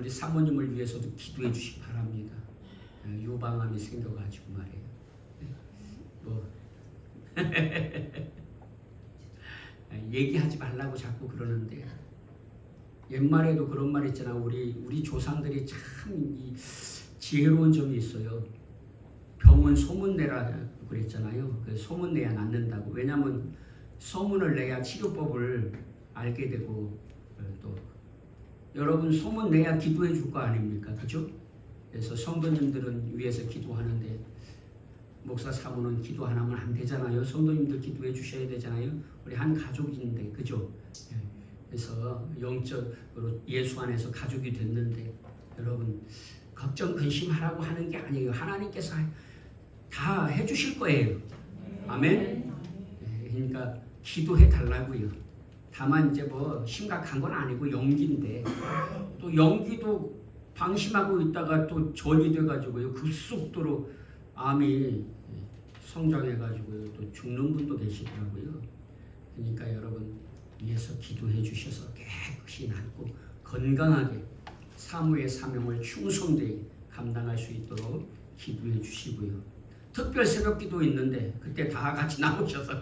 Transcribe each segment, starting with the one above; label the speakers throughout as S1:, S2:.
S1: 우리 사모님을 위해서도 기도해 주시기 바랍니다. 유방암이 생겨가지고 말이에요. 뭐 얘기하지 말라고 자꾸 그러는데 옛말에도 그런 말 있잖아. 우리 조상들이 참 지혜로운 점이 있어요. 병은 소문내라 그랬잖아요. 그 소문내야 낫는다고. 왜냐하면 소문을 내야 치료법을 알게 되고, 또 여러분 소문내야 기도해 줄 거 아닙니까? 그죠? 그래서 성도님들은 위해서 기도하는데 목사 사모는 기도 안 하면 안 되잖아요. 성도님들 기도해 주셔야 되잖아요. 우리 한 가족인데, 그죠? 그래서 영적으로 예수 안에서 가족이 됐는데, 여러분 걱정 근심하라고 하는 게 아니에요. 하나님께서 다 해주실 거예요. 아멘. 그러니까 기도해 달라고요. 다만 이제 뭐 심각한 건 아니고 연기인데, 또 연기도 방심하고 있다가 또 전이 돼가지고요, 급속도로 암이 성장해가지고요, 또 죽는 분도 계시더라고요. 그러니까 여러분 위해서 기도해 주셔서 깨끗이 낫고 건강하게 사무의 사명을 충성되이 감당할 수 있도록 기도해 주시고요. 특별 새벽기도 있는데 그때 다 같이 나오셔서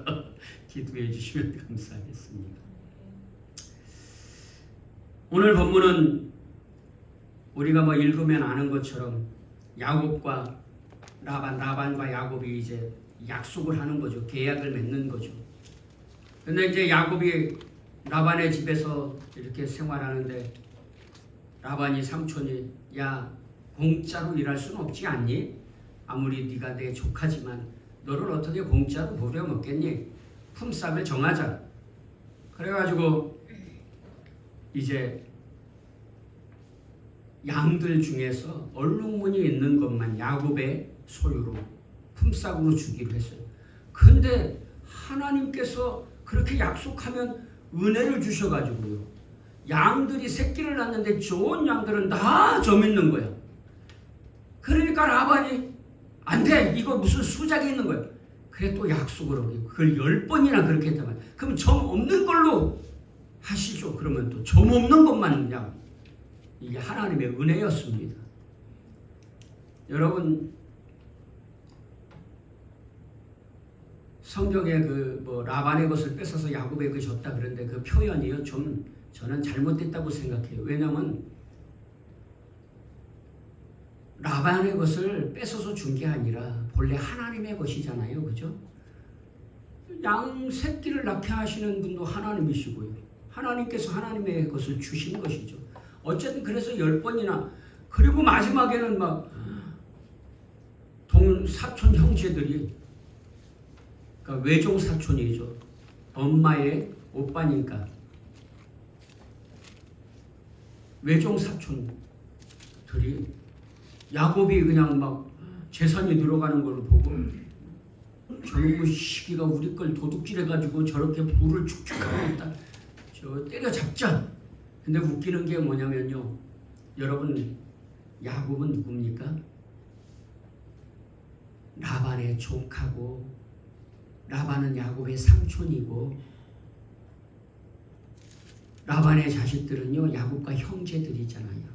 S1: 기도해 주시면 감사하겠습니다. 오늘 본문은 우리가 뭐 읽으면 아는 것처럼 야곱과 라반과 야곱이 이제 약속을 하는 거죠. 계약을 맺는 거죠. 근데 이제 야곱이 라반의 집에서 이렇게 생활하는데 라반이 삼촌이, 야, 공짜로 일할 수는 없지 않니? 아무리 네가 내 조카지만 너를 어떻게 공짜로 부려먹겠니? 품삯을 정하자. 그래가지고 이제 양들 중에서 얼룩무늬 있는 것만 야곱의 소유로 품삯으로 주기로 했어요. 근데 하나님께서 그렇게 약속하면 은혜를 주셔가지고요, 양들이 새끼를 낳는데 좋은 양들은 다 점 있는 거야. 그러니까 라반이 안 돼, 이거 무슨 수작이 있는 거야. 그래 또 약속을 하고 그걸 10번이나 그렇게 했다면, 그럼 점 없는 걸로 하시죠. 그러면 또 점 없는 것만 그냥, 이게 하나님의 은혜였습니다. 여러분 성경에 그 뭐 라반의 것을 뺏어서 야곱에게 줬다 그런데 그 표현이요, 좀 저는 잘못됐다고 생각해요. 왜냐하면 라반의 것을 뺏어서 준 게 아니라 본래 하나님의 것이잖아요. 그죠? 양 새끼를 낳게 하시는 분도 하나님이시고요, 하나님께서 하나님의 것을 주신 것이죠. 어쨌든 그래서 10번이나, 그리고 마지막에는 막 사촌 형제들이, 그러니까 외종 사촌이죠. 엄마의 오빠니까 외종 사촌들이 야곱이 그냥 막 재산이 늘어가는 걸 보고, 저놈의 시기가 우리 걸 도둑질해가지고 저렇게 부를 축축하고 있다, 저 때려잡자. 근데 웃기는 게 뭐냐면요, 여러분 야곱은 누굽니까? 라반의 조카고, 라반은 야곱의 삼촌이고, 라반의 자식들은요 야곱과 형제들이잖아요.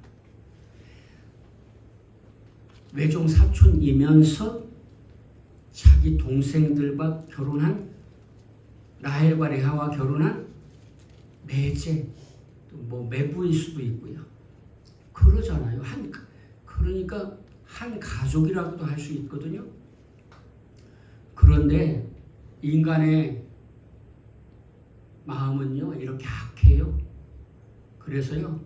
S1: 외종 사촌이면서 자기 동생들과 결혼한, 라헬과 레아와 결혼한 매제, 뭐 매부일 수도 있고요. 그러잖아요. 그러니까 한 가족이라고도 할 수 있거든요. 그런데 인간의 마음은요 이렇게 악해요. 그래서요,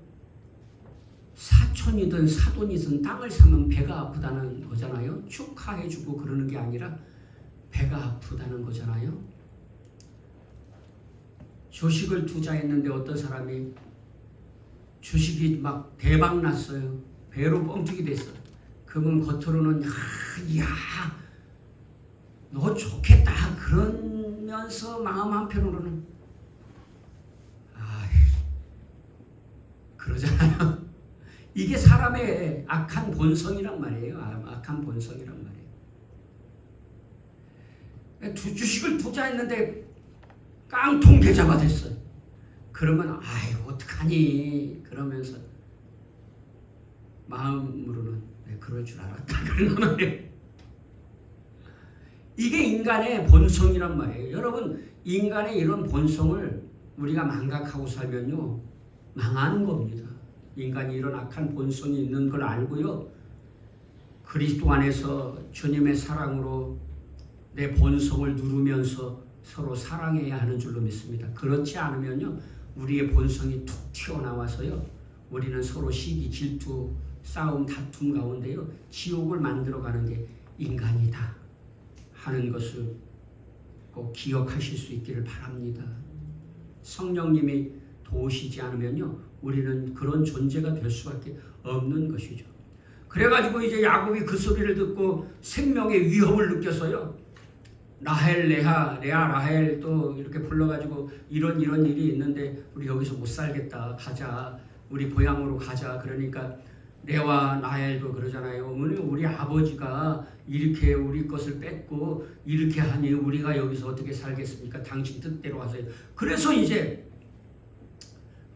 S1: 사촌이든 사돈이든 땅을 사면 배가 아프다는 거잖아요. 축하해주고 그러는 게 아니라 배가 아프다는 거잖아요. 주식을 투자했는데 어떤 사람이 주식이 막 대박 났어요. 배로 뻥튀기 됐어요. 그분 겉으로는 야, 너 좋겠다 그러면서 마음 한편으로는 그러잖아요. 이게 사람의 악한 본성이란 말이에요. 악한 본성이란 말이에요. 주식을 투자했는데 깡통 계좌가 됐어요. 그러면 어떡하니 그러면서 마음으로는 그럴 줄 알았다. 그런 말이에요. 이게 인간의 본성이란 말이에요. 여러분, 인간의 이런 본성을 우리가 망각하고 살면요, 망하는 겁니다. 인간이 이런 악한 본성이 있는 걸 알고요, 그리스도 안에서 주님의 사랑으로 내 본성을 누르면서 서로 사랑해야 하는 줄로 믿습니다. 그렇지 않으면요, 우리의 본성이 툭 튀어나와서요, 우리는 서로 시기, 질투, 싸움, 다툼 가운데요, 지옥을 만들어가는 게 인간이다 하는 것을 꼭 기억하실 수 있기를 바랍니다. 성령님이 도우시지 않으면요, 우리는 그런 존재가 될 수밖에 없는 것이죠. 그래가지고 이제 야곱이 그 소리를 듣고 생명의 위협을 느껴서요, 라헬, 레아, 라헬 또 이렇게 불러가지고 이런 일이 있는데 우리 여기서 못 살겠다, 가자, 우리 고향으로 가자. 그러니까 레와 라헬도 그러잖아요. 우리 아버지가 이렇게 우리 것을 뺏고 이렇게 하니 우리가 여기서 어떻게 살겠습니까? 당신 뜻대로 하세요. 그래서 이제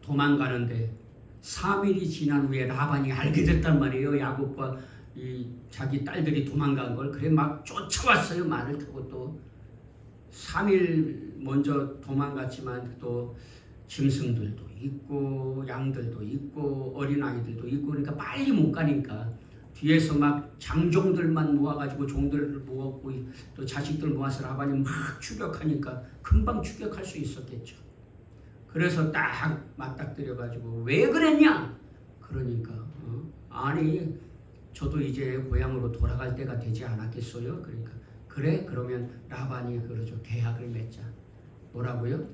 S1: 도망가는데 3일이 지난 후에 라반이 알게 됐단 말이에요. 야곱과 이 자기 딸들이 도망간 걸. 그래 막 쫓아왔어요. 말을 타고 또 3일 먼저 도망갔지만 또 짐승들도 있고 양들도 있고 어린아이들도 있고 그러니까 빨리 못 가니까 뒤에서 막 장종들만 모아가지고 종들을 모았고 또 자식들 모아서 라반이 막 추격하니까 금방 추격할 수 있었겠죠. 그래서 딱 맞닥뜨려가지고 왜 그랬냐? 그러니까 아니 저도 이제 고향으로 돌아갈 때가 되지 않았겠어요? 그러니까 그래? 그러면 라반이 그러죠. 계약을 맺자. 뭐라고요?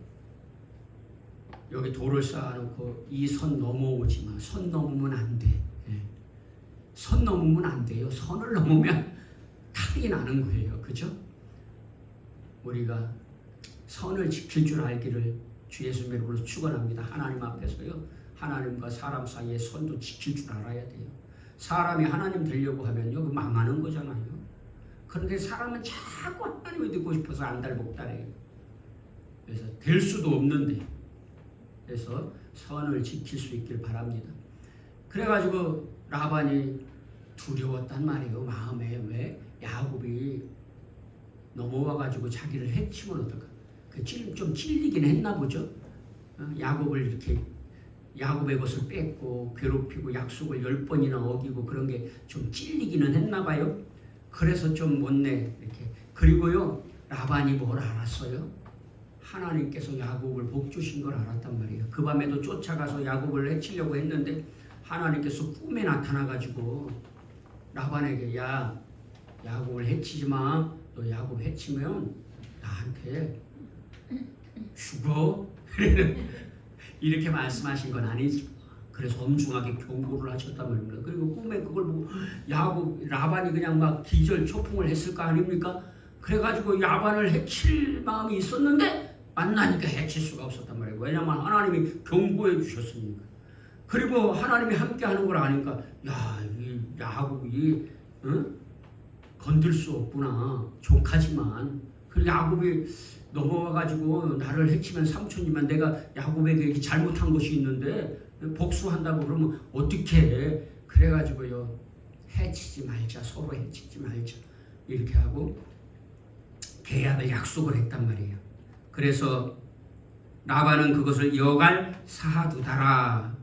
S1: 여기 돌을 쌓아놓고 이 선 넘어오지 마. 선 넘으면 안 돼. 선 넘으면 안 돼요. 선을 넘으면 탈이 나는 거예요. 그죠? 우리가 선을 지킬 줄 알기를 주 예수님의 이름으로 축원합니다. 하나님 앞에서요, 하나님과 사람 사이의 선도 지킬 줄 알아야 돼요. 사람이 하나님 되려고 하면요, 그 망하는 거잖아요. 그런데 사람은 자꾸 하나님을 듣고 싶어서 안달복달해요. 그래서 될 수도 없는데, 그래서 선을 지킬 수 있길 바랍니다. 그래가지고 라반이 두려웠단 말이에요. 마음에. 왜? 야곱이 넘어와가지고 자기를 해치면 어떨까? 좀 찔리긴 했나 보죠. 야곱을 이렇게 야곱의 것을 뺏고 괴롭히고 약속을 10번이나 어기고 그런 게 좀 찔리기는 했나 봐요. 그래서 좀 못내 이렇게. 그리고요, 라반이 뭘 알았어요? 하나님께서 야곱을 복 주신 걸 알았단 말이에요. 그 밤에도 쫓아가서 야곱을 해치려고 했는데 하나님께서 꿈에 나타나가지고 라반에게 야, 야곱을 해치지 마. 너 야곱 해치면 나한테 죽어. 이렇게 말씀하신 건 아니죠. 그래서 엄중하게 경고를 하셨단 말입니다. 그리고 꿈에 그걸 보고 라반이 그냥 막 기절 초풍을 했을 거 아닙니까? 그래가지고 야반을 해칠 마음이 있었는데 만나니까 해칠 수가 없었단 말이에요. 왜냐하면 하나님이 경고해 주셨으니까. 그리고 하나님이 함께 하는 걸 아니까 이 야곱이 건들 수 없구나. 조카지만. 그 야곱이 넘어와가지고 나를 해치면 삼촌이면 내가 야곱에게 잘못한 것이 있는데 복수한다고 그러면 어떻게 해? 그래가지고요, 해치지 말자. 서로 해치지 말자. 이렇게 하고 계약을 약속을 했단 말이에요. 그래서 라반은 그것을 여갈 사두다라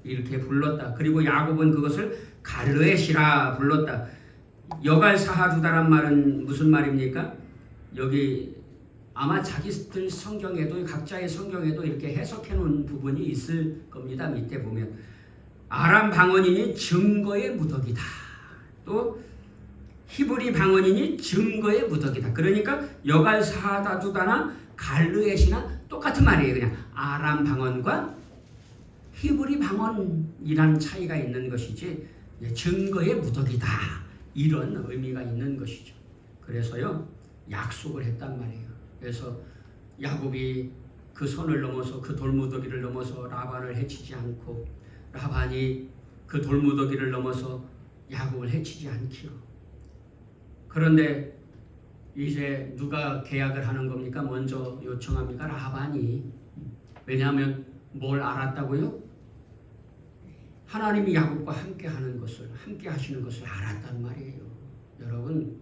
S1: 이렇게 불렀다. 그리고 야곱은 그것을 갈르엣이라 불렀다. 여갈 사두다란 말은 무슨 말입니까? 여기 아마 자기들 성경에도 각자의 성경에도 이렇게 해석해 놓은 부분이 있을 겁니다. 밑에 보면 아람 방언이니 증거의 무더기다. 또 히브리 방언이니 증거의 무더기다. 그러니까 여갈 사두다나 갈르엣이나 똑같은 말이에요. 그냥 아람 방언과 히브리 방언이라는 차이가 있는 것이지 증거의 무더기다. 이런 의미가 있는 것이죠. 그래서요, 약속을 했단 말이에요. 그래서 야곱이 그 선을 넘어서 그 돌무더기를 넘어서 라반을 해치지 않고 라반이 그 돌무더기를 넘어서 야곱을 해치지 않기로. 그런데 이제 누가 계약을 하는 겁니까? 먼저 요청합니까? 라반이. 왜냐하면 뭘 알았다고요? 하나님이 야곱과 함께 하시는 것을 알았단 말이에요. 여러분,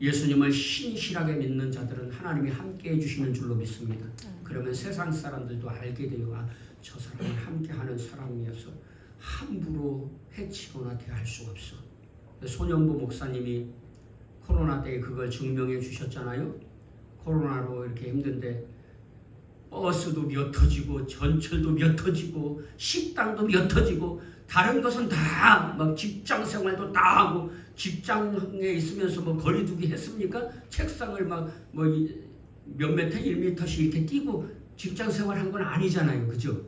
S1: 예수님을 신실하게 믿는 자들은 하나님이 함께 해주시는 줄로 믿습니다. 그러면 세상 사람들도 알게 돼요. 저 사람은 함께 하는 사람이어서 함부로 해치거나 대할 수 없어. 손영보 목사님이 코로나 때에 그걸 증명해 주셨잖아요. 코로나로 이렇게 힘든데 버스도 몇 터지고 전철도 몇 터지고 식당도 몇 터지고 다른 것은 다 막 직장 생활도 다 하고 직장에 있으면서 뭐 거리두기 했습니까? 책상을 막 뭐 몇 미터 1미터씩 이렇게 띄고 직장 생활 한 건 아니잖아요. 그죠?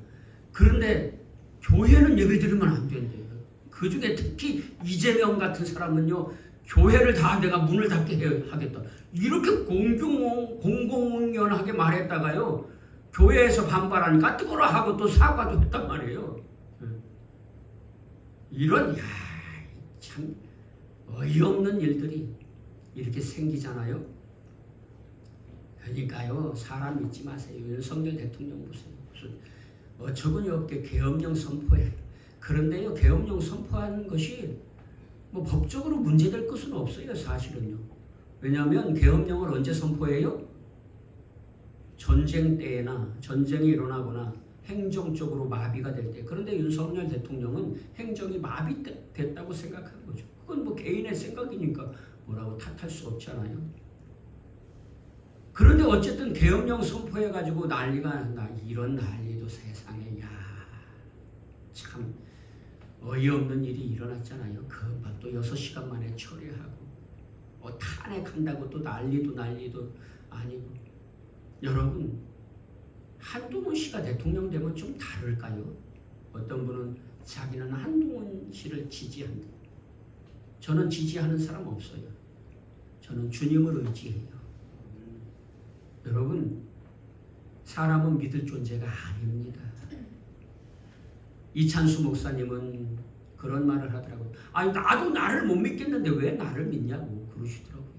S1: 그런데 교회는 예배 드리면 안 된대요. 그 중에 특히 이재명 같은 사람은요, 교회를 다 내가 문을 닫게 하겠다. 이렇게 공공연하게 말했다가요, 교회에서 반발하니까 뜨거라 하고 또 사과도 했단 말이에요. 이런 참 어이없는 일들이 이렇게 생기잖아요. 그러니까요, 사람 믿지 마세요. 윤석열 대통령 보세요. 무슨 어처구니 없게 계엄령 선포해. 그런데요, 계엄령 선포하는 것이 뭐 법적으로 문제될 것은 없어요. 사실은요. 왜냐하면 계엄령을 언제 선포해요? 전쟁 때나 전쟁이 일어나거나 행정적으로 마비가 될 때. 그런데 윤석열 대통령은 행정이 마비됐다고 생각한 거죠. 그건 뭐 개인의 생각이니까 뭐라고 탓할 수 없잖아요. 그런데 어쨌든 계엄령 선포해가지고 이런 난리도 세상에, 참 어이없는 일이 일어났잖아요. 금방 또 6시간 만에 처리하고 탄핵한다고 또 난리도 아니고. 여러분, 한동훈 씨가 대통령 되면 좀 다를까요? 어떤 분은 자기는 한동훈 씨를 지지한다. 저는 지지하는 사람 없어요. 저는 주님을 의지해요. 여러분, 사람은 믿을 존재가 아닙니다. 이찬수 목사님은 그런 말을 하더라고요. 나도 나를 못 믿겠는데 왜 나를 믿냐고 그러시더라고요.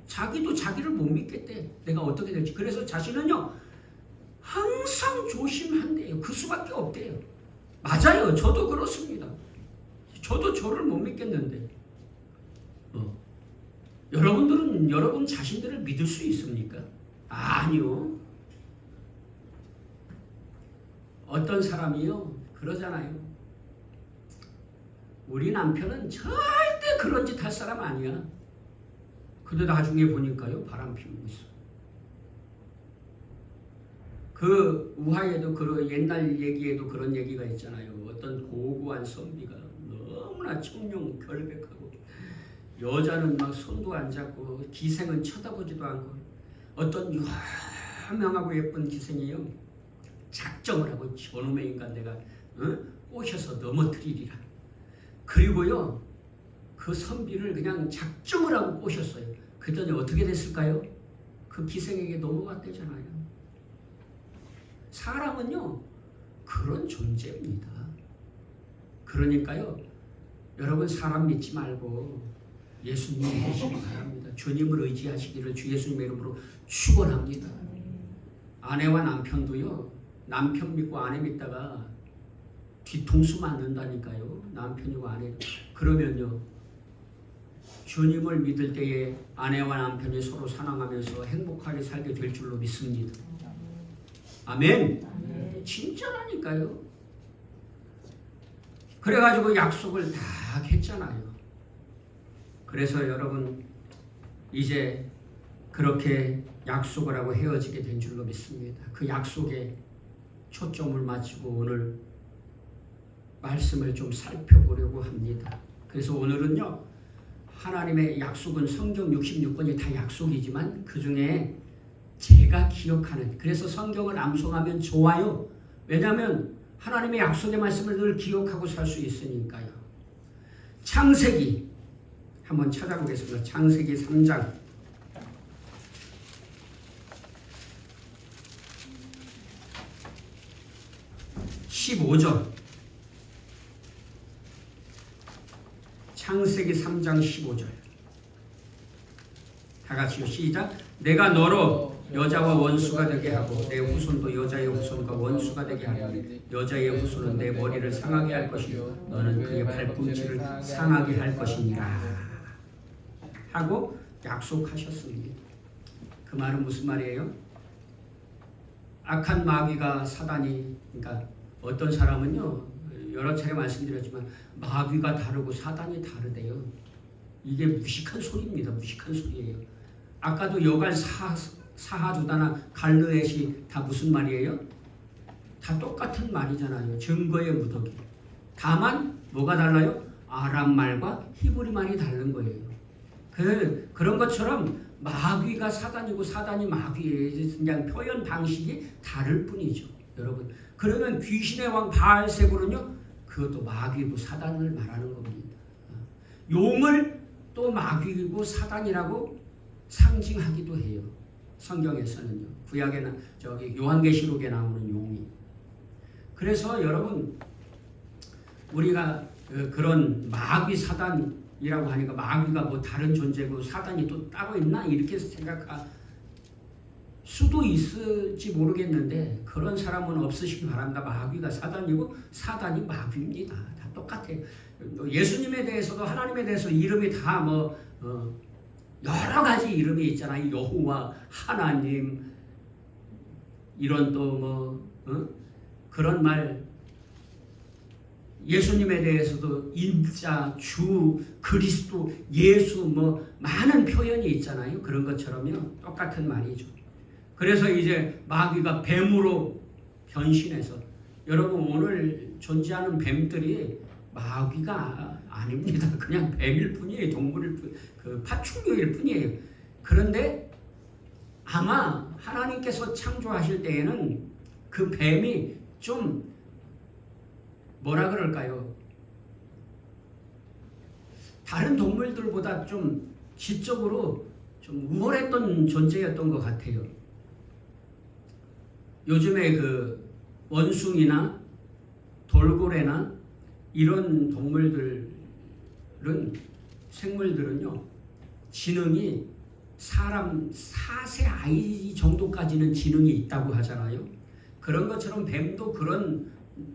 S1: 자기도 자기를 못 믿겠대. 내가 어떻게 될지. 그래서 자신은요, 항상 조심한대요. 그 수밖에 없대요. 맞아요. 저도 그렇습니다. 저도 저를 못 믿겠는데. 여러분들은 여러분 자신들을 믿을 수 있습니까? 아니요. 어떤 사람이요, 그러잖아요. 우리 남편은 절대 그런 짓 할 사람 아니야. 근데 나중에 보니까요, 바람 피우고 있어. 그 우화에도 옛날 얘기에도 그런 얘기가 있잖아요. 어떤 고고한 선비가 너무나 청룡 결백하고 여자는 막 손도 안 잡고 기생은 쳐다보지도 않고 어떤 유명하고 예쁜 기생이요, 작정을 하고 저놈의 인간 내가 꼬셔서 넘어뜨리리라. 그리고요, 그 선비를 그냥 작정을 하고 꼬셨어요. 그랬더니 어떻게 됐을까요? 그 기생에게 넘어갔대잖아요. 사람은요, 그런 존재입니다. 그러니까요, 여러분 사람 믿지 말고 예수님 믿으시기 바랍니다. 주님을 의지하시기를 주 예수님의 이름으로 축원합니다. 아내와 남편도요, 남편 믿고 아내 믿다가 뒤통수 맞는다니까요. 남편이고 아내. 그러면요, 주님을 믿을 때에 아내와 남편이 서로 사랑하면서 행복하게 살게 될 줄로 믿습니다. 아멘. 진짜라니까요. 그래가지고 약속을 다 했잖아요. 그래서 여러분, 이제 그렇게 약속을 하고 헤어지게 된 줄로 믿습니다. 그 약속에 초점을 맞추고 오늘 말씀을 좀 살펴보려고 합니다. 그래서 오늘은요, 하나님의 약속은 성경 66권이 다 약속이지만 그 중에 제가 기억하는, 그래서 성경을 암송하면 좋아요. 왜냐하면 하나님의 약속의 말씀을 늘 기억하고 살 수 있으니까요. 창세기 한번 찾아보겠습니다. 창세기 3장 15절. 창세기 3장 15절. 다 같이요. 시작. 내가 너로 여자와 원수가 되게 하고 내 후손도 여자의 후손과 원수가 되게 하리니 여자의 후손은 내 머리를 상하게 할 것이요 너는 그의 발꿈치를 상하게 할 것이니라 하고 약속하셨습니다. 그 말은 무슨 말이에요? 악한 마귀가 사단이, 그러니까 어떤 사람은요, 여러 차례 말씀드렸지만 마귀가 다르고 사단이 다르대요. 이게 무식한 소리입니다. 무식한 소리예요. 아까도 여갈 사하두다나 갈르엣이 다 무슨 말이에요? 다 똑같은 말이잖아요. 증거의 무더기. 다만 뭐가 달라요? 아람 말과 히브리 말이 다른 거예요. 그런 것처럼 마귀가 사단이고 사단이 마귀예요. 그냥 표현 방식이 다를 뿐이죠. 여러분. 그러면 귀신의 왕 바알세불은요, 그것도 마귀고 사단을 말하는 겁니다. 용을 또 마귀고 사단이라고 상징하기도 해요. 성경에서는요. 구약에는 저기 요한계시록에 나오는 용이. 그래서 여러분 우리가 그런 마귀 사단이라고 하니까 마귀가 뭐 다른 존재고 사단이 또 따로 있나 이렇게 생각할 수도 있을지 모르겠는데 그런 사람은 없으시기 바랍니다. 마귀가 사단이고 사단이 마귀입니다. 다 똑같아요. 예수님에 대해서도 하나님에 대해서 이름이 다 여러 가지 이름이 있잖아요. 여호와, 하나님, 이런 또 그런 말. 예수님에 대해서도 인자, 주, 그리스도, 예수 많은 표현이 있잖아요. 그런 것처럼요. 똑같은 말이죠. 그래서 이제 마귀가 뱀으로 변신해서 여러분 오늘 존재하는 뱀들이 마귀가 아닙니다. 그냥 뱀일 뿐이에요. 동물일 뿐, 파충류일 뿐이에요. 그런데 아마 하나님께서 창조하실 때에는 그 뱀이 좀 뭐라 그럴까요? 다른 동물들보다 좀 지적으로 좀 우월했던 존재였던 것 같아요. 요즘에 그 원숭이나 돌고래나 이런 생물들은요, 지능이 사람 4세 아이 정도까지는 지능이 있다고 하잖아요. 그런 것처럼 뱀도 그런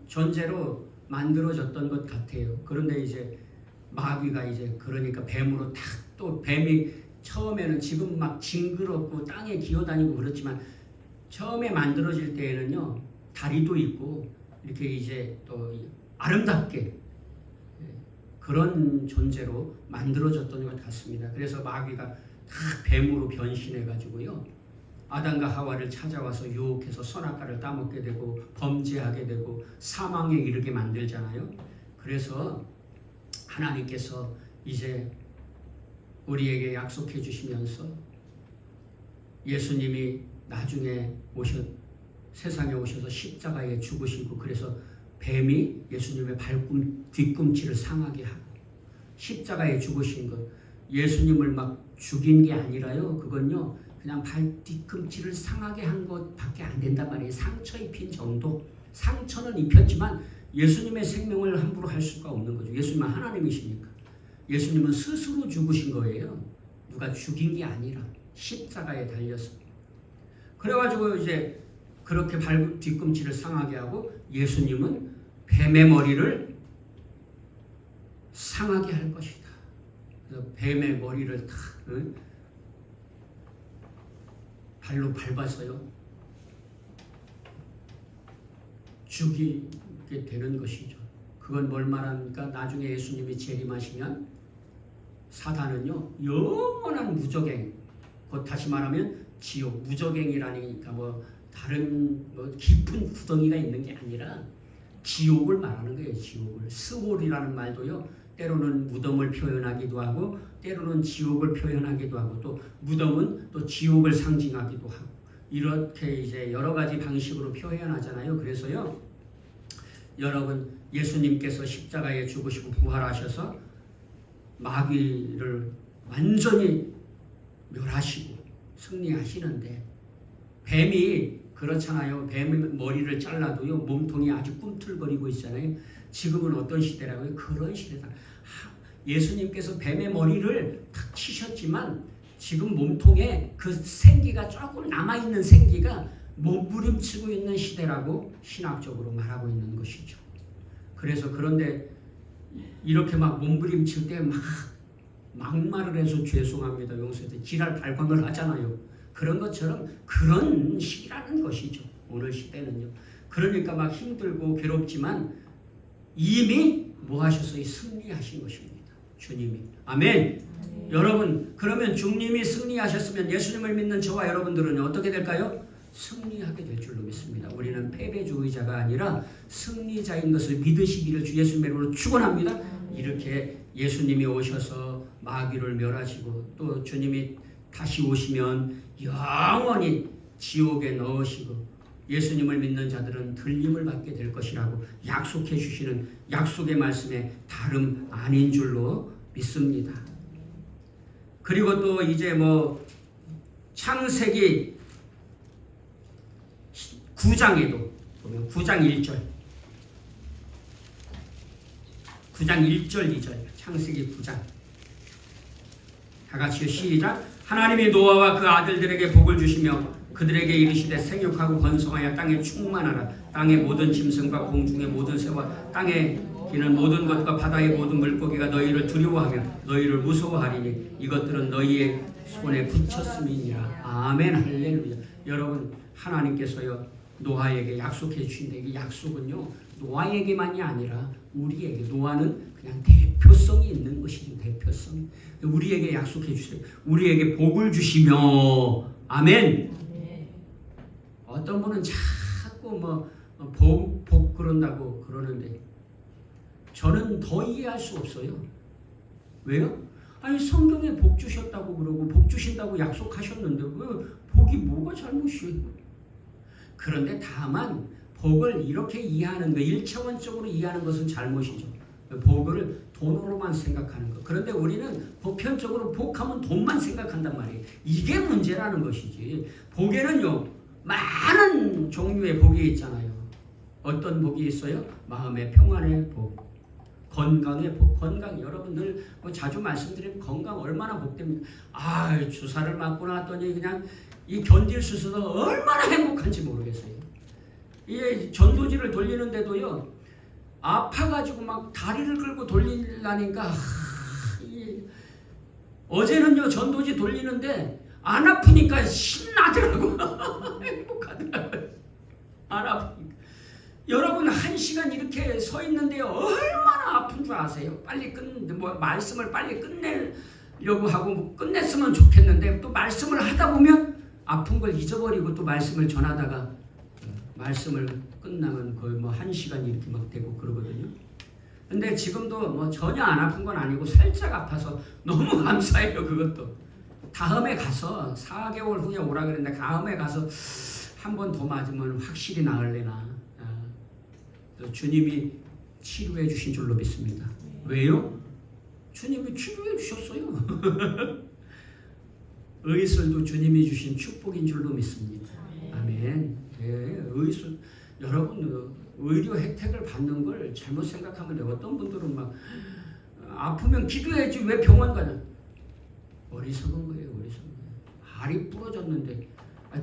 S1: 존재로 만들어졌던 것 같아요. 그런데 이제 마귀가 이제 그러니까 뱀으로 탁 또 뱀이 처음에는 지금 막 징그럽고 땅에 기어다니고 그렇지만 처음에 만들어질 때에는요, 다리도 있고 이렇게 이제 또 아름답게 그런 존재로 만들어졌던 것 같습니다. 그래서 마귀가 다 뱀으로 변신해 가지고요, 아담과 하와를 찾아와서 유혹해서 선악과를 따먹게 되고 범죄하게 되고 사망에 이르게 만들잖아요. 그래서 하나님께서 이제 우리에게 약속해 주시면서 예수님이 나중에 세상에 오셔서 십자가에 죽으시고 그래서 뱀이 예수님의 뒤꿈치를 상하게 하고 십자가에 죽으신 것, 예수님을 막 죽인 게 아니라요. 그건요, 그냥 뒤꿈치를 상하게 한 것밖에 안 된단 말이에요. 상처 입힌 정도. 상처는 입혔지만 예수님의 생명을 함부로 할 수가 없는 거죠. 예수님은 하나님이시니까. 예수님은 스스로 죽으신 거예요. 누가 죽인 게 아니라 십자가에 달려서. 그래가지고 이제 그렇게 뒤꿈치를 상하게 하고 예수님은 뱀의 머리를 상하게 할 것이다. 그래서 뱀의 머리를 다 발로 밟아서요, 죽이게 되는 것이죠. 그건 뭘 말합니까? 나중에 예수님이 재림하시면 사단은요, 영원한 무저갱, 곧 다시 말하면 지옥, 무저갱이라니까 다른 깊은 구덩이가 있는 게 아니라 지옥을 말하는 거예요. 지옥을. 스홀이라는 말도요, 때로는 무덤을 표현하기도 하고 때로는 지옥을 표현하기도 하고 또 무덤은 또 지옥을 상징하기도 하고 이렇게 이제 여러 가지 방식으로 표현하잖아요. 그래서요, 여러분 예수님께서 십자가에 죽으시고 부활하셔서 마귀를 완전히 멸하시고 승리하시는데 뱀이 그렇잖아요. 뱀의 머리를 잘라도요, 몸통이 아주 꿈틀거리고 있잖아요. 지금은 어떤 시대라고요? 그런 시대다. 예수님께서 뱀의 머리를 탁 치셨지만 지금 몸통에 그 생기가 조금 남아있는 생기가 몸부림치고 있는 시대라고 신학적으로 말하고 있는 것이죠. 그래서 그런데 이렇게 막 몸부림칠 때 막 막말을 해서 죄송합니다. 용서해 지랄 발광을 하잖아요. 그런 것처럼 그런 시기라는 것이죠. 오늘 시대는요. 그러니까 막 힘들고 괴롭지만 이미 뭐 하셨어요? 승리하신 것입니다. 주님이. 아멘. 여러분, 그러면 주님이 승리하셨으면 예수님을 믿는 저와 여러분들은 어떻게 될까요? 승리하게 될 줄로 믿습니다. 우리는 패배주의자가 아니라 승리자인 것을 믿으시기를 주 예수님의 이름으로 축원합니다. 이렇게 예수님이 오셔서 마귀를 멸하시고 또 주님이 다시 오시면 영원히 지옥에 넣으시고 예수님을 믿는 자들은 들림을 받게 될 것이라고 약속해 주시는 약속의 말씀에 다름 아닌 줄로 믿습니다. 그리고 또 이제 뭐 창세기 9장에도 보면 9장 1절 9장 1절 2절 창세기 9장 다 같이요. 시작. 하나님이 노아와 그 아들들에게 복을 주시며 그들에게 이르시되 생육하고 번성하여 땅에 충만하라. 땅의 모든 짐승과 공중의 모든 새와 땅에 기는 모든 것과 바다의 모든 물고기가 너희를 두려워하며 너희를 무서워하리니 이것들은 너희의 손에 붙였음이니라. 아멘. 할렐루야. 여러분, 하나님께서요 노아에게 약속해 주신데 이 약속은요 노아에게만이 아니라 우리에게, 노아는 그냥 대표성이 있는 것이죠. 대표성. 우리에게 약속해 주세요. 우리에게 복을 주시며. 아멘. 어떤 분은 자꾸 뭐 복 그런다고 그러는데 저는 더 이해할 수 없어요. 왜요? 아니 성경에 복 주셨다고 그러고 복 주신다고 약속하셨는데 왜 복이 뭐가 잘못이에요? 그런데 다만 복을 이렇게 이해하는 거, 일차원적으로 이해하는 것은 잘못이죠. 복을 돈으로만 생각하는 것. 그런데 우리는 보편적으로 복하면 돈만 생각한단 말이에요. 이게 문제라는 것이지. 복에는요 많은 종류의 복이 있잖아요. 어떤 복이 있어요? 마음의 평안의 복, 건강의 복. 건강, 여러분들 뭐 자주 말씀드린 건강 얼마나 복됩니까? 아, 주사를 맞고 나왔더니 그냥 이 견딜 수 있어서 얼마나 행복한지 모르겠어요. 이 전도지를 돌리는데도요 아파가지고 막 다리를 끌고 돌리려니까 어제는요 전도지 돌리는데 안 아프니까 신나더라고. 행복하더라고요. 안 아프니까. 여러분 1시간 이렇게 서 있는데요 얼마나 아픈 줄 아세요? 빨리 말씀을 빨리 끝내려고 하고 끝냈으면 좋겠는데 또 말씀을 하다 보면 아픈 걸 잊어버리고 또 말씀을 전하다가 말씀을 끝나면 거의 뭐 1시간 이렇게 막 되고 그러거든요. 근데 지금도 뭐 전혀 안 아픈 건 아니고 살짝 아파서 너무 감사해요. 그것도 다음에 가서 4개월 후에 오라 그랬는데 다음에 가서 한 번 더 맞으면 확실히 나을래나. 주님이 치료해 주신 줄로 믿습니다. 왜요? 주님이 치료해 주셨어요. 의술도 주님이 주신 축복인 줄로 믿습니다. 아멘. 예, 의술. 여러분 의료 혜택을 받는 걸 잘못 생각하면 돼요. 어떤 분들은 막 아프면 기도해야지 왜 병원 가냐. 어리석은 거예요. 어리석은 거예요. 알이 부러졌는데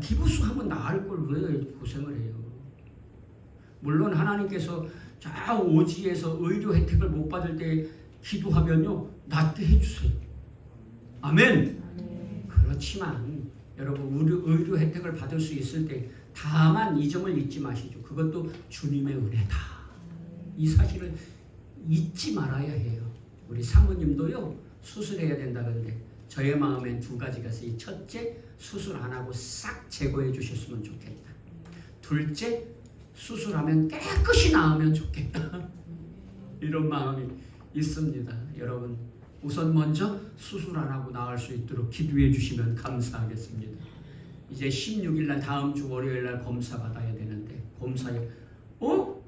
S1: 기부수 하면 나을 걸 왜 고생을 해요. 물론 하나님께서 저 오지에서 의료 혜택을 못 받을 때 기도하면요 낫게 해주세요. 아멘. 그렇지만 여러분 의료 혜택을 받을 수 있을 때 다만 이 점을 잊지 마시죠. 그것도 주님의 은혜다. 이 사실을 잊지 말아야 해요. 우리 사모님도요 수술해야 된다 그러는데 저의 마음엔 2가지가 있어요. 첫째, 수술 안 하고 싹 제거해 주셨으면 좋겠다. 둘째, 수술하면 깨끗이 나으면 좋겠다. 이런 마음이 있습니다. 여러분 우선 먼저 수술 안 하고 나을 수 있도록 기도해 주시면 감사하겠습니다. 이제 16일날 다음 주 월요일날 검사 받아야 되는데 검사에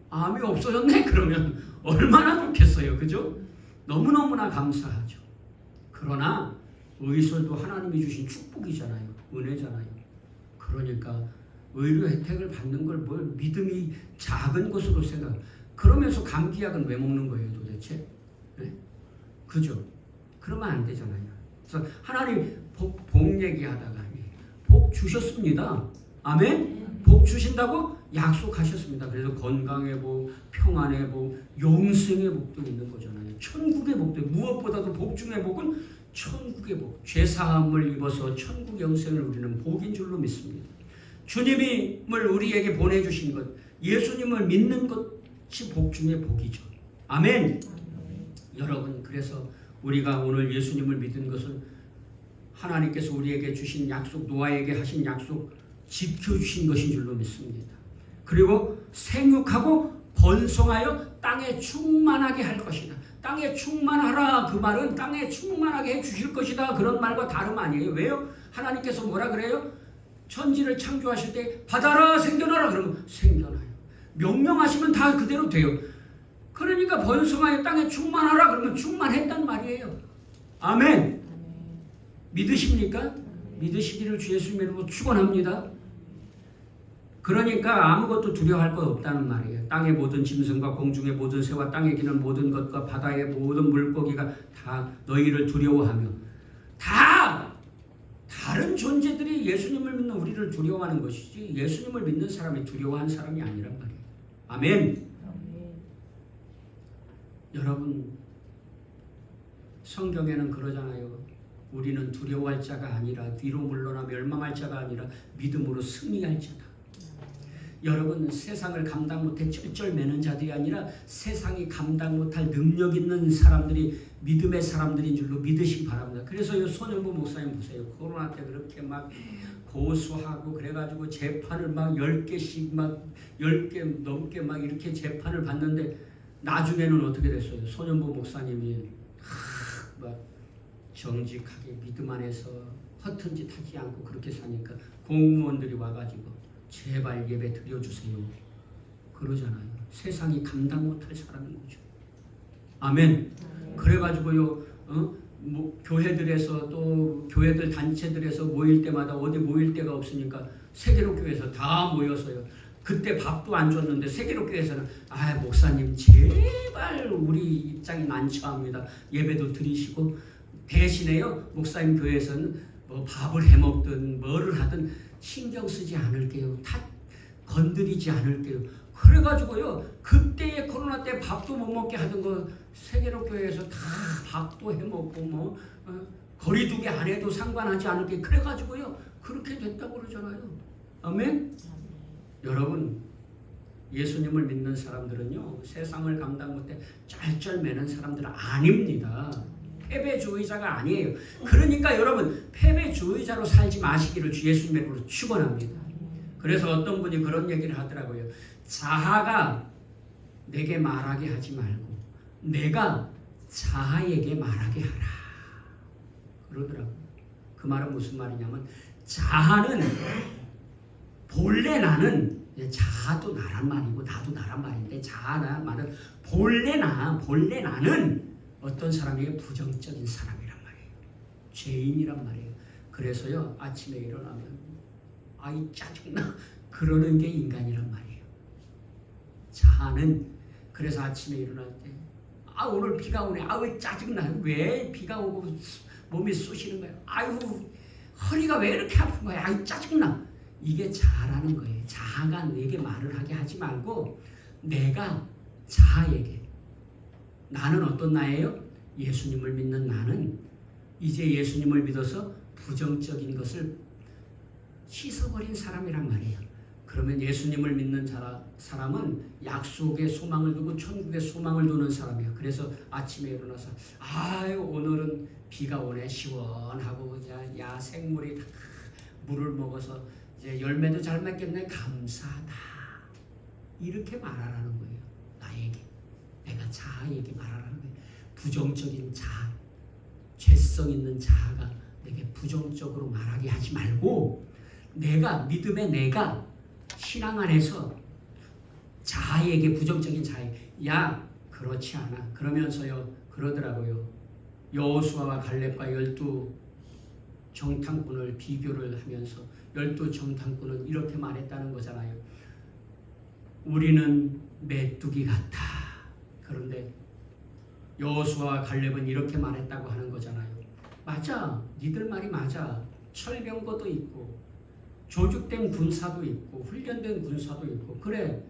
S1: 암이 없어졌네? 그러면 얼마나 좋겠어요. 그죠? 너무너무나 감사하죠. 그러나 의술도 하나님이 주신 축복이잖아요. 은혜잖아요. 그러니까 의료 혜택을 받는 걸 뭘 믿음이 작은 것으로 생각. 그러면서 감기약은 왜 먹는 거예요 도대체? 네? 그죠? 그러면 안 되잖아요. 그래서 하나님 복 얘기하다가 아니에요. 복 주셨습니다. 아멘. 복 주신다고 약속하셨습니다. 그래서 건강의 복, 평안의 복, 영생의 복도 있는 거잖아요. 천국의 복도. 무엇보다도 복 중의 복은 천국의 복. 죄사함을 입어서 천국 영생을 누리는 복인 줄로 믿습니다. 주님을 우리에게 보내주신 것, 예수님을 믿는 것이 복 중의 복이죠. 아멘. 여러분, 그래서 우리가 오늘 예수님을 믿은 것은 하나님께서 우리에게 주신 약속, 노아에게 하신 약속 지켜주신 것인 줄로 믿습니다. 그리고 생육하고 번성하여 땅에 충만하게 할 것이다. 땅에 충만하라, 그 말은 땅에 충만하게 해주실 것이다, 그런 말과 다름 아니에요. 왜요? 하나님께서 뭐라 그래요? 천지를 창조하실 때 바다라 생겨나라 그러면 생겨나요. 명령하시면 다 그대로 돼요. 그러니까 번성하여 땅에 충만하라 그러면 충만했단 말이에요. 아멘. 믿으십니까? 믿으시기를 주 예수님의 이름으로 축원합니다. 그러니까 아무것도 두려워할 것 없다는 말이에요. 땅의 모든 짐승과 공중의 모든 새와 땅에 기는 모든 것과 바다의 모든 물고기가 다 너희를 두려워하며, 다 다른 존재들이 예수님을 믿는 우리를 두려워하는 것이지 예수님을 믿는 사람이 두려워하는 사람이 아니란 말이에요. 아멘. 여러분, 성경에는 그러잖아요. 우리는 두려워할 자가 아니라 뒤로 물러나 멸망할 자가 아니라 믿음으로 승리할 자다. 여러분, 세상을 감당 못해 쩔쩔매는 자들이 아니라 세상이 감당 못할 능력 있는 사람들이 믿음의 사람들인 줄로 믿으시기 바랍니다. 그래서 손현보 목사님 보세요. 코로나 때 그렇게 막 고소하고 그래가지고 재판을 막 10개씩 막 10개 넘게 막 이렇게 재판을 받는데 나중에는 어떻게 됐어요? 손현보 목사님이 막 정직하게 믿음 안에서 허튼 짓 하지 않고 그렇게 사니까 공무원들이 와가지고 제발 예배 드려주세요 그러잖아요. 세상이 감당 못할 사람인 거죠. 아멘. 그래가지고요, 교회들에서 또 교회들 단체들에서 모일 때마다 어디 모일 데가 없으니까 세계로교회에서 다 모여서요. 그때 밥도 안 줬는데 세계로교회에서는 목사님 제발 우리 입장이 난처합니다. 예배도 드리시고 대신에요 목사님 교회에서는 뭐 밥을 해먹든 뭐를 하든 신경 쓰지 않을게요. 다 건드리지 않을게요. 그래가지고요 그때의 코로나 때 밥도 못 먹게 하던 거 세계로교회에서 다 밥도 해먹고 뭐 거리두기 안 해도 상관하지 않을게 그래가지고요 그렇게 됐다고 그러잖아요. 아멘. 여러분, 예수님을 믿는 사람들은요 세상을 감당 못해 쩔쩔매는 사람들은 아닙니다. 패배주의자가 아니에요. 그러니까 여러분, 패배주의자로 살지 마시기를 주 예수님의 이름으로 축원합니다. 그래서 어떤 분이 그런 얘기를 하더라고요. 자아가 내게 말하게 하지 말고 내가 자아에게 말하게 하라 그러더라고요. 그 말은 무슨 말이냐면 자아는 본래 나는, 자아도 나란 말이고 나도 나란 말인데 자아라는 말은 본래 나는 어떤 사람에게 부정적인 사람이란 말이에요. 죄인이란 말이에요. 그래서요 아침에 일어나면 아이 짜증나 그러는 게 인간이란 말이에요. 자아는 그래서 아침에 일어날 때 오늘 비가 오네. 왜 짜증나. 왜 비가 오고 몸이 쑤시는 거예요. 아유 허리가 왜 이렇게 아픈 거야. 아유 짜증나. 이게 자아라는 거예요. 자아가 내게 말을 하게 하지 말고 내가 자아에게, 나는 어떤 나예요? 예수님을 믿는 나는 이제 예수님을 믿어서 부정적인 것을 씻어버린 사람이란 말이에요. 그러면 예수님을 믿는 사람은 약속의 소망을 두고 천국의 소망을 두는 사람이에요. 그래서 아침에 일어나서 오늘은 비가 오네. 시원하고 야 생물이 다 물을 먹어서 이제 열매도 잘 맺겠네. 감사하다. 이렇게 말하라는 거예요. 나에게. 내가 자아에게 말하라는 거예요. 부정적인 자아, 죄성 있는 자아가 내게 부정적으로 말하게 하지 말고 내가 믿음의 내가 신앙 안에서 자아에게 부정적인 자아에게 야 그렇지 않아. 그러면서요 그러더라고요. 여호수아와 갈렙과 12 정탐꾼을 비교를 하면서 12 정탐꾼은 이렇게 말했다는 거잖아요. 우리는 메뚜기 같아. 그런데 여호수아와 갈렙은 이렇게 말했다고 하는 거잖아요. 맞아. 니들 말이 맞아. 철병거도 있고 조직된 군사도 있고 훈련된 군사도 있고 그래.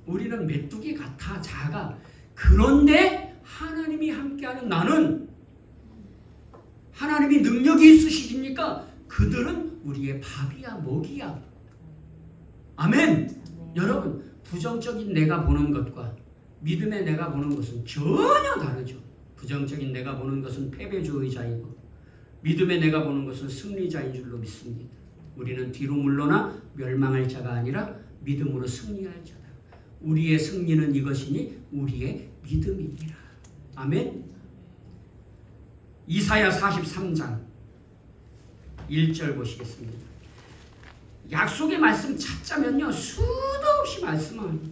S1: 우리는 메뚜기 같아. 작아. 그런데 하나님이 함께하는 나는 하나님이 능력이 있으시니까 그들은 우리의 밥이야 먹이야. 아멘. 여러분 부정적인 내가 보는 것과 믿음의 내가 보는 것은 전혀 다르죠. 부정적인 내가 보는 것은 패배주의자이고 믿음의 내가 보는 것은 승리자인 줄로 믿습니다. 우리는 뒤로 물러나 멸망할 자가 아니라 믿음으로 승리할 자다. 우리의 승리는 이것이니 우리의 믿음이니라. 아멘. 이사야 43장 1절 보시겠습니다. 약속의 말씀 찾자면요 수도 없이 말씀은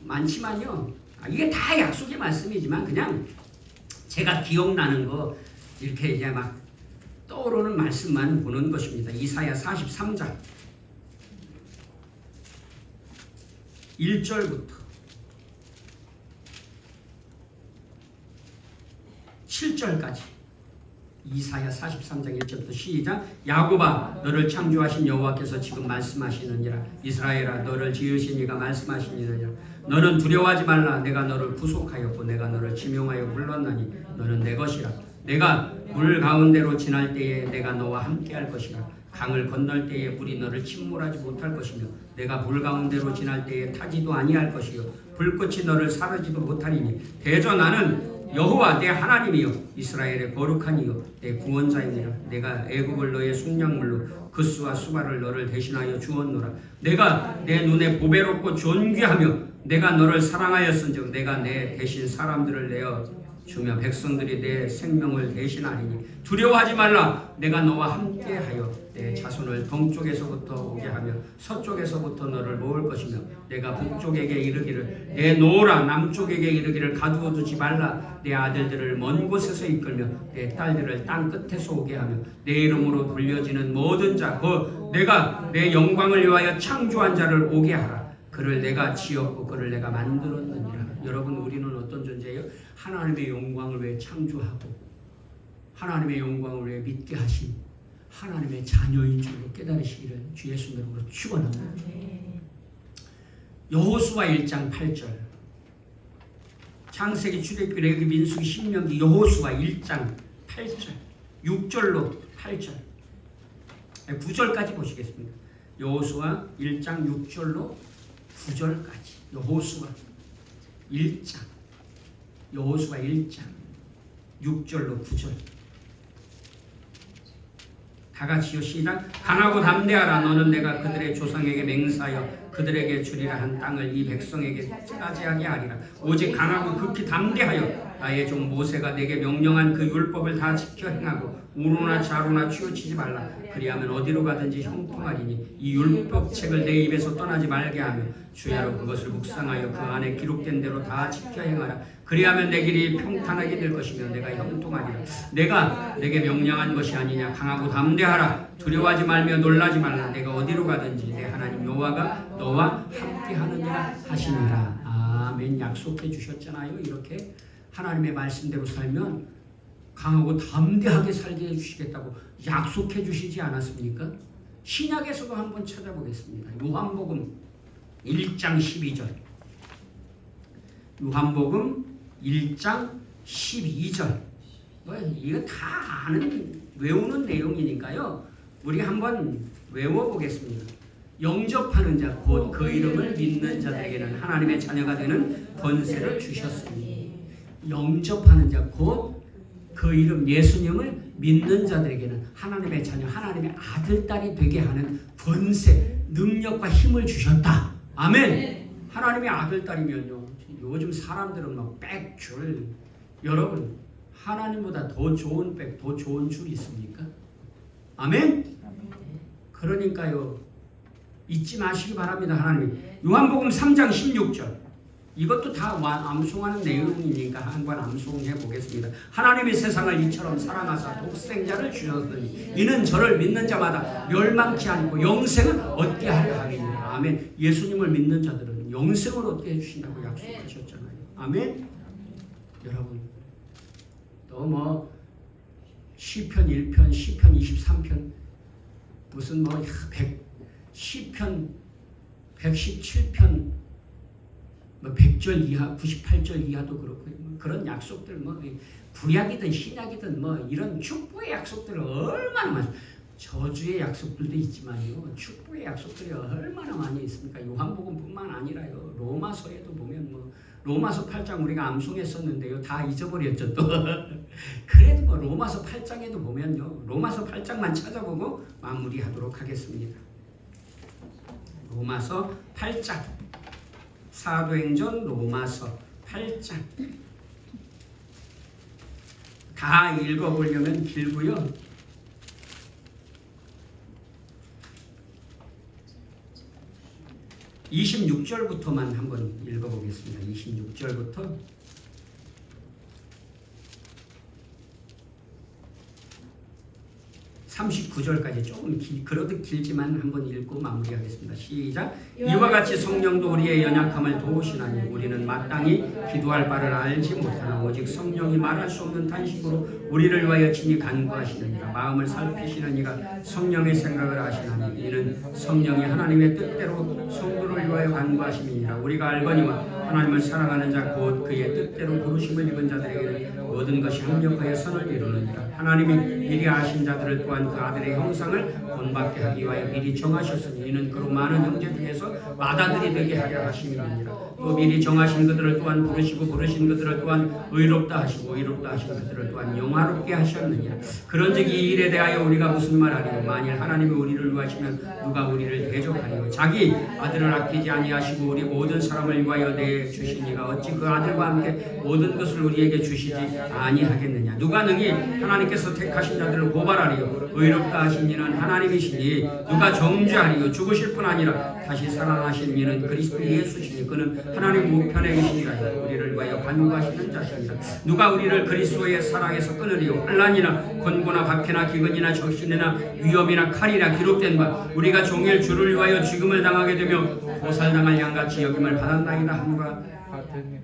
S1: 많지만요 이게 다 약속의 말씀이지만 그냥 제가 기억나는 거 이렇게 이제 막 떠오르는 말씀만 보는 것입니다. 이사야 43장 1절부터 7절까지 이사야 43장 1절부터 시작. 야곱아 너를 창조하신 여호와께서 지금 말씀하시느니라. 이스라엘아 너를 지으신 이가 말씀하시느니라. 너는 두려워하지 말라. 내가 너를 구속하였고 내가 너를 지명하여 불렀나니 너는 내 것이라. 내가 물 가운데로 지날 때에 내가 너와 함께할 것이라. 강을 건널 때에 물이 너를 침몰하지 못할 것이며 내가 물 가운데로 지날 때에 타지도 아니할 것이요 불꽃이 너를 사르지도 못하리니 대저 나는 여호와 내 하나님이요 이스라엘의 거룩한 이요 내 구원자이니라. 내가 애굽을 너의 숙량물로 그스와 수발을 너를 대신하여 주었노라. 내가 내 눈에 보배롭고 존귀하며 내가 너를 사랑하였은즉 내가 내 대신 사람들을 내어 주며 백성들이 내 생명을 대신하리니 두려워하지 말라. 내가 너와 함께하여 내 자손을 동쪽에서부터 오게 하며 서쪽에서부터 너를 모을 것이며 내가 북쪽에게 이르기를 내놓으라. 남쪽에게 이르기를 가두어 두지 말라. 내 아들들을 먼 곳에서 이끌며 내 딸들을 땅 끝에서 오게 하며 내 이름으로 불려지는 모든 자 곧 내가 내 영광을 위하여 창조한 자를 오게 하라. 그를 내가 지었고 그를 내가 만들었느니라. 여러분 우리는 어떤 존재예요? 하나님의 영광을 위해 창조하고 하나님의 영광을 위해 믿게 하신 하나님의 자녀인 줄로 깨달으시기를 주 예수 이름으로 축원합니다. 여호수아 1장 8절 창세기, 출애굽기, 레위기, 민수기, 신명기, 여호수아 1장 8절 6절로 8절 9절까지 보시겠습니다. 여호수아 1장 6절로 9절까지 여호수아 1장 6절로 9절 다 같이요 시작. 강하고 담대하라. 너는 내가 그들의 조상에게 맹세하여 그들에게 주리라 한 땅을 이 백성에게 차지하게 하리라. 오직 강하고 극히 담대하여 나의 종 모세가 내게 명령한 그 율법을 다 지켜 행하고 우로나 좌로나 치우치지 말라. 그리하면 어디로 가든지 형통하리니 이 율법책을 내 입에서 떠나지 말게 하며 주야로 그것을 묵상하여 그 안에 기록된 대로 다 지켜 행하라. 그리하면 내 길이 평탄하게 될 것이며 내가 형통하리라. 내가 내게 명령한 것이 아니냐. 강하고 담대하라. 두려워하지 말며 놀라지 말라. 내가 어디로 가든지 내 하나님 여호와가 너와 함께하느니라 하시니라. 아멘. 약속해 주셨잖아요. 이렇게 하나님의 말씀대로 살면 강하고 담대하게 살게 해주시겠다고 약속해 주시지 않았습니까? 신약에서도 한번 찾아보겠습니다. 요한복음 1장 12절 요한복음 1장 12절 이거 다 아는 외우는 내용이니까요. 우리 한번 외워보겠습니다. 영접하는 자 곧 그 이름을 믿는 자들에게는 하나님의 자녀가 되는 권세를 주셨으니 영접하는 자 곧 그 이름 예수님을 믿는 자들에게는 하나님의 자녀 하나님의 아들 딸이 되게 하는 권세 능력과 힘을 주셨다. 아멘. 하나님의 아들 딸이면요 요즘 사람들은 막 백줄 여러분 하나님보다 더 좋은 백 더 좋은 줄 있습니까? 아멘. 그러니까요 잊지 마시기 바랍니다. 하나님이 요한복음 3장 16절 이것도 다 암송하는 내용이니까 한번 암송해 보겠습니다. 하나님이 세상을 이처럼 사랑하사 독생자를 주셨으니 이는 저를 믿는 자마다 멸망치 않고 영생을 얻게 하려 함이니라. 아멘. 예수님을 믿는 자들은 영생을 얻게 해주신다고 약속하셨잖아요. 아멘. 여러분 또 시편 1편, 시편 23편, 무슨 뭐 시편 117편, 뭐 100절 이하, 98절 이하도 그렇고 그런 약속들 뭐 구약이든 신약이든 뭐 이런 축복의 약속들 얼마나 많아요. 저주의 약속들도 있지만요, 축복의 약속들이 얼마나 많이 있습니까? 요한복음뿐만 아니라요, 로마서에도 보면 뭐 로마서 8장 우리가 암송했었는데요, 다 잊어버렸죠 또. 그래도 뭐 로마서 8장에도 보면요, 로마서 8장만 찾아보고 마무리하도록 하겠습니다. 로마서 8장, 사도행전 로마서 8장 다 읽어보려면 길고요. 26절부터만 한번 읽어보겠습니다. 26절부터 39절까지 조금 그러듯 길지만 한번 읽고 마무리하겠습니다. 시작. 이와 같이 성령도 우리의 연약함을 도우시나니 우리는 마땅히 기도할 바를 알지 못하나 오직 성령이 말할 수 없는 탄식으로 우리를 위하여 친히 간구하시느니라. 마음을 살피시는 이가 성령의 생각을 아시나니 이는 성령이 하나님의 뜻대로 성도를 위하여 간구하심이니라. 우리가 알거니와 하나님을 사랑하는 자 곧 그의 뜻대로 부르심을 입은 자들에게는 모든 것이 합력하여 선을 이루느니라. 하나님이 미리 아신 자들을 또한 그 아들의 형상을 본받게 하기 위하여 미리 정하셨으니 이는 그로 많은 형제 중에서 맏아들이 되게 하려 하심이니라. 또 미리 정하신 그들을 또한 부르시고 부르신 그들을 또한 의롭다 하시고 의롭다 하신 그들을 또한 영화롭게 하셨느니라. 그런즉 이 일에 대하여 우리가 무슨 말하리요? 만일 하나님이 우리를 위하시면 누가 우리를 대적하리요? 자기 아들을 아끼지 아니하시고 우리 모든 사람을 위하여 내주시니가 어찌 그 아들과 함께 모든 것을 우리에게 주시지 아니하겠느냐? 누가 능히 하나님께서 택하신 자들을 고발하리요? 의롭다 하신 이는 하나님이시니 누가 정죄하리요? 죽으실 뿐 아니라 다시 살아나신 이는 그리스도 예수시니 그는 하나님 우편에 계시니라. 우리를 위하여 간구하시는 자시니라. 누가 우리를 그리스도의 사랑에서 끊으리요? 환난이나 권고나 박해나 기근이나 적신이나 위험이나 칼이나 기록된 바 우리가 종일 주를 위하여 죽음을 당하게 되며 보살당할 양같이 여김을 받았나이다 함과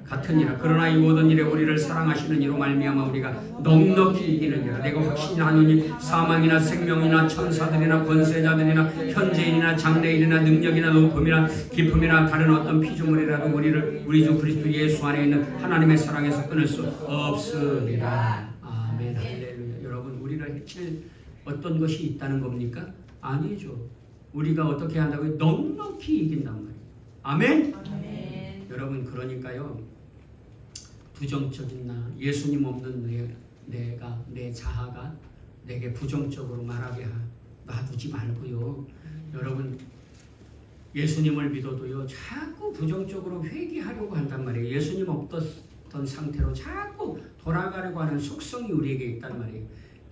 S1: 같으니라. 그러나 이 모든 일에 우리를 사랑하시는 이로 말미암아 우리가 넉넉히 이기느니라. 내가 확신하노니 사망이나 생명이나 천사들이나 권세자들이나 현재인이나 장래인이나 능력이나 높음이나 깊음이나 다른 어떤 피조물이라도 우리를 우리 주 그리스도 예수 안에 있는 하나님의 사랑에서 끊을 수 없으리라. 아멘. 할렐루야. 여러분, 우리를 해칠 어떤 것이 있다는 겁니까? 아니죠. 우리가 어떻게 한다고요? 넉넉히 이긴단 말이에요. 아멘. 아멘. 여러분, 그러니까요, 부정적인 나, 예수님 없는 내 자아가 내게 부정적으로 말하게 놔두지 말고요. 여러분, 예수님을 믿어도요, 자꾸 부정적으로 회귀하려고 한단 말이에요. 예수님 없던 상태로 자꾸 돌아가려고 하는 속성이 우리에게 있단 말이에요.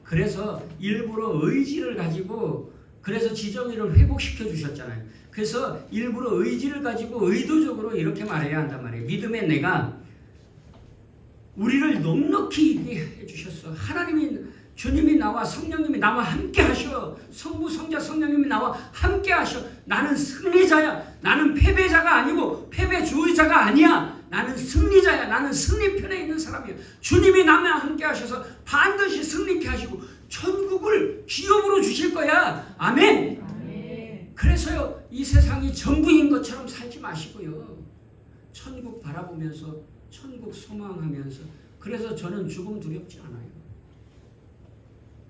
S1: 그래서 일부러 의지를 가지고, 그래서 지정의를 회복시켜 주셨잖아요. 그래서 일부러 의지를 가지고 의도적으로 이렇게 말해야 한단 말이에요. 믿음의 내가 우리를 넉넉히 있게 해주셨어. 하나님이, 주님이 나와 성령님이 나와 함께 하셔. 성부, 성자, 성령님이 나와 함께 하셔. 나는 승리자야. 나는 패배자가 아니고 패배주의자가 아니야. 나는 승리자야. 나는 승리편에 있는 사람이야. 주님이 나와 함께 하셔서 반드시 승리케 하시고 천국을 기업으로 주실 거야. 아멘. 그래서요, 이 세상이 전부인 것처럼 살지 마시고요. 천국 바라보면서, 천국 소망하면서. 그래서 저는 죽음 두렵지 않아요.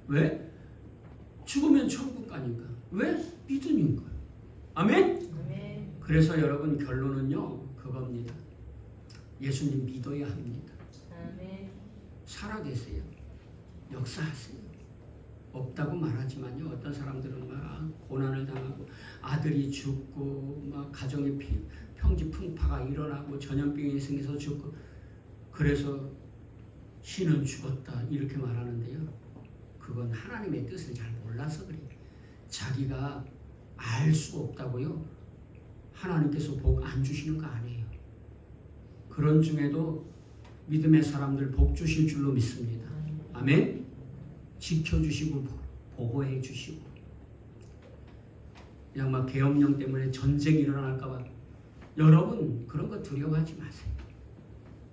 S1: 왜? 죽으면 천국 가니까. 왜? 믿으니까. 아멘? 그래서 여러분, 결론은요, 그겁니다. 예수님 믿어야 합니다. 살아계세요. 역사하세요. 없다고 말하지만요, 어떤 사람들은 막 고난을 당하고 아들이 죽고 막 가정의 평지풍파가 일어나고 전염병이 생겨서 죽고, 그래서 신은 죽었다 이렇게 말하는데요, 그건 하나님의 뜻을 잘 몰라서 그래요. 자기가 알 수 없다고요, 하나님께서 복 안 주시는 거 아니에요. 그런 중에도 믿음의 사람들 복 주실 줄로 믿습니다. 아멘. 지켜주시고 보호해 주시고, 그냥 막 계엄령 때문에 전쟁이 일어날까봐 여러분 그런 거 두려워하지 마세요.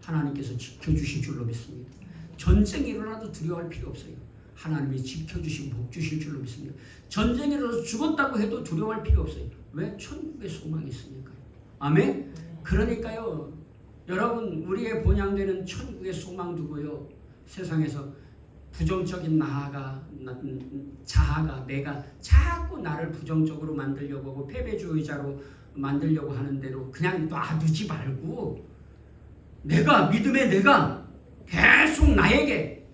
S1: 하나님께서 지켜주실 줄로 믿습니다. 전쟁이 일어나도 두려워할 필요 없어요. 하나님이 지켜주시고 복 주실 줄로 믿습니다. 전쟁이라도 죽었다고 해도 두려워할 필요 없어요. 왜? 천국의 소망이 있으니까요. 아멘? 그러니까요. 여러분 우리의 본향되는 천국의 소망 두고요. 세상에서 부정적인 자아가 내가 자꾸 나를 부정적으로 만들려고 하고 패배주의자로 만들려고 하는 대로 그냥 놔두지 말고 믿음의 내가 계속 나에게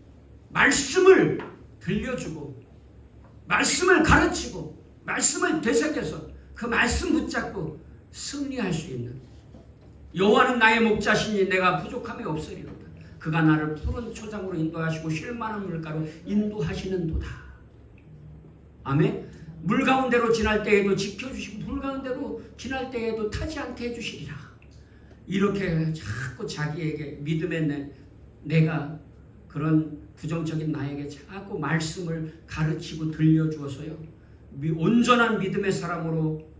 S1: 말씀을 들려주고 말씀을 가르치고 말씀을 되새겨서 그 말씀 붙잡고 승리할 수 있는 여호와는 나의 목자시니 내가 부족함이 없으리로다. 그가 나를 푸른 초장으로 인도하시고 쉴 만한 물가로 인도하시는도다. 아멘. 물 가운데로 지날 때에도 지켜주시고 물 가운데로 지날 때에도 타지 않게 해주시리라. 이렇게 자꾸 자기에게 믿음의 내가 그런 부정적인 나에게 자꾸 말씀을 가르치고 들려주어서요. 온전한 믿음의 사람으로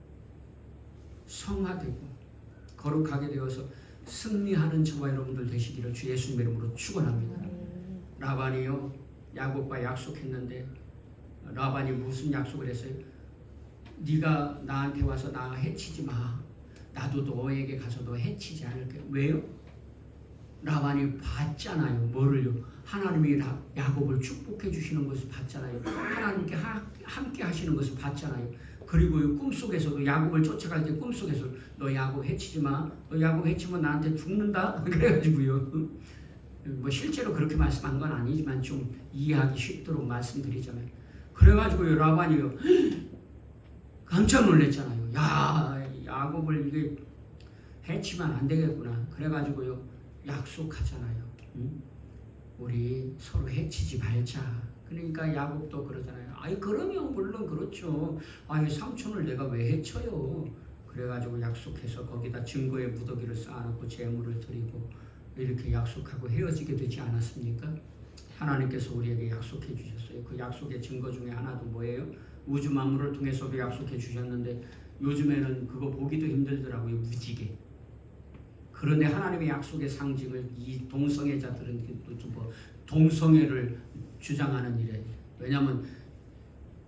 S1: 성화되고 거룩하게 되어서 승리하는 저와 여러분들 되시기를 주 예수님의 이름으로 축원합니다. 라반이요 야곱과 약속했는데 라반이 무슨 약속을 했어요? 네가 나한테 와서 나 해치지 마. 나도 너에게 가서 너 해치지 않을게. 왜요? 라반이 봤잖아요. 뭐를요? 하나님이 야곱을 축복해 주시는 것을 봤잖아요. 하나님께 함께 하시는 것을 봤잖아요. 그리고 꿈속에서도 야곱을 쫓아갈 때 꿈속에서 너 야곱 해치지 마. 너 야곱 해치면 나한테 죽는다. 그래가지고요. 뭐 실제로 그렇게 말씀한 건 아니지만 좀 이해하기 쉽도록 말씀드리자면 그래가지고요 라반이요 깜짝 놀랐잖아요. 야 야곱을 이게 해치면 안 되겠구나. 그래가지고요 약속하잖아요. 우리 서로 해치지 말자. 그러니까 야곱도 그러잖아요. 아이 그러면 물론 그렇죠. 아이 삼촌을 내가 왜 해쳐요. 그래가지고 약속해서 거기다 증거의 무더기를 쌓아놓고 제물을 드리고 이렇게 약속하고 헤어지게 되지 않았습니까? 하나님께서 우리에게 약속해 주셨어요. 그 약속의 증거 중에 하나도 뭐예요? 우주 만물을 통해서도 약속해 주셨는데 요즘에는 그거 보기도 힘들더라고요. 무지개. 그런데 하나님의 약속의 상징을 이 동성애자들은 뭐 동성애를 주장하는 일에 왜냐하면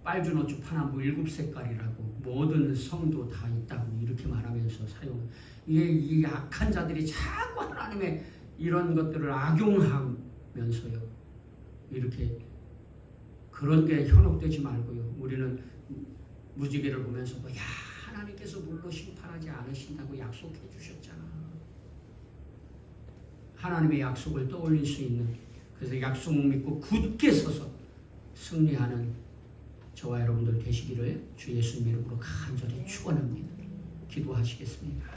S1: 빨주노초 파남보 7색깔이라고 모든 성도 다 있다고 이렇게 말하면서 사용 이 악한 자들이 자꾸 하나님의 이런 것들을 악용하면서요 이렇게 그런 게 현혹되지 말고요 우리는 무지개를 보면서 야 하나님께서 물로 심판하지 않으신다고 약속해 주셨잖아. 하나님의 약속을 떠올릴 수 있는 그래서 약속 믿고 굳게 서서 승리하는 저와 여러분들 되시기를 주 예수님의 이름으로 간절히 축원합니다. 기도하시겠습니다.